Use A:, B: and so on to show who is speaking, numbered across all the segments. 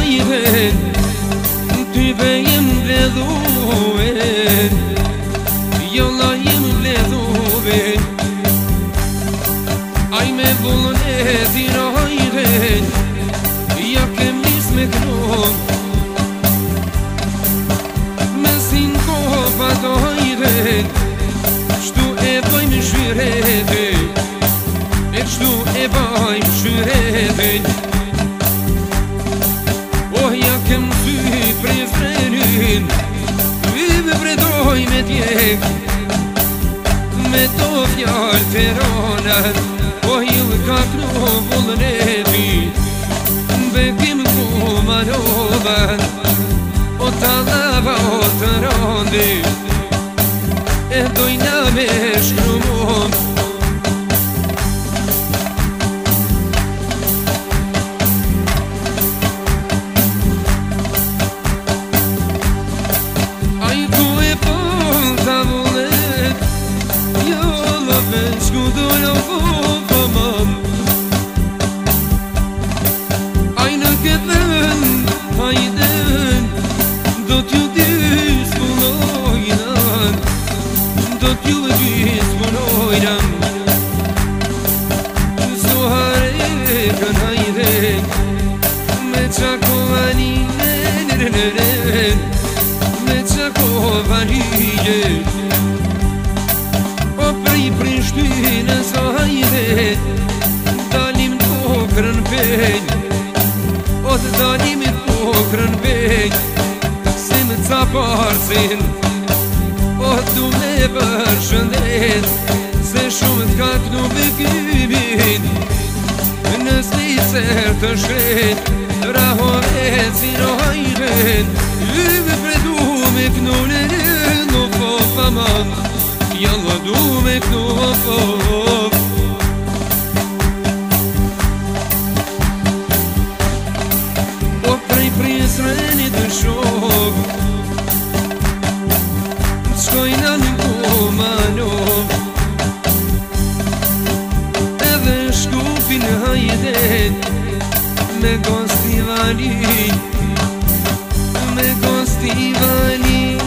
A: hajren ty jem bledhuve Jolla jem bledhuve Aj me vullën e tira hajren Ja kem nis me kron Me sin kopa të hajren Qtu e bëjmë shyrete E qtu e bëjmë shyrete Oh, ja kem ty prej frenin Vive predoj me tjek Me to fjall feronat Oh, ju ka kru vullën e ti Bekim ku marovan O ta lava o të rondi E dojna me shkrumon Aj ku e pon ta vullet Jo lëven shku dojna po mam Aj në këtë vend hajden Do t'ju disponojnan Do t'ju disponojnan Zdo harekën hajden Me qakovanin Me qakovanin O prej Prishtinës hajden Dalim t'okrën penj O të dalim t'okrën penj Se më ca parësin O du me përshëndet Se shumë t'ka kënu bekimin Në slicer të shkret Rahove si në hajren Yve predu me kënu në në pop aman Jalla du me kënu pop O prej prisreni të shok Shkojna në kumanov Edhe shkupin hajden Me gostivalin Me gostivalin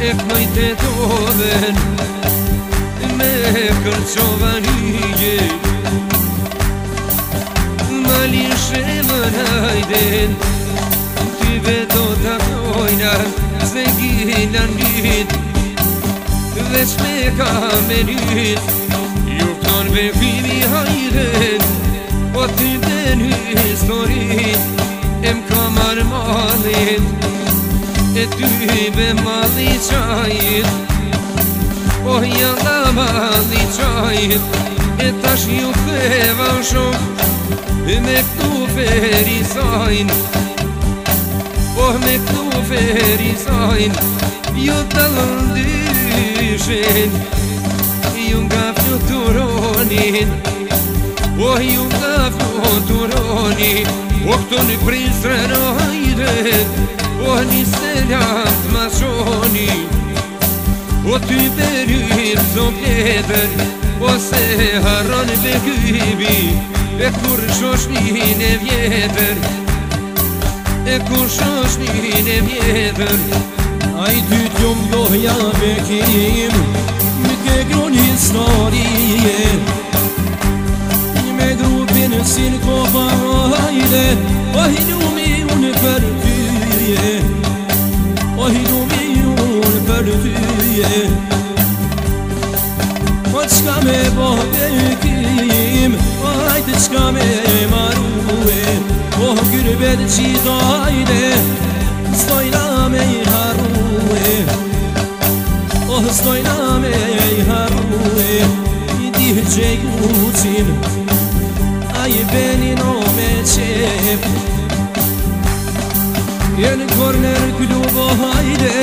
A: E kënojt e toven Me kërqovanije Malin shemën hajden Ty vedo të pojnan Se gilan njit Veç me kamenit Ju këton bekimi hajden O ty den historit Em kamar malit E ty be mali qajit O jalla mali qajit E tash ju këtheva shok Me këtu ferizajn Oh, me këtu ferizajn Ju të lëndyshin Ju nga fluturonin Oh, ju nga fluturonin Oh, këto në prisre në hajret Oh, një selat ma shoni Oh, ty beryt so pjetër Oh, se harron bekybi E kur shoshnin e vjetër E kur shoshnin e vjetër
B: Aj ty t'jom dohja bekim Me ke gron historie Me grupin sin kopa hajde O hinumi unë për tyje O hinumi unë për tyje O qka me bo bekim Ajtë qka me marue O gyrbet qita ajde Stojna me I harue O stojna me I harue I dihë që jucin A I benin o me qep Jenë korner klubo hajde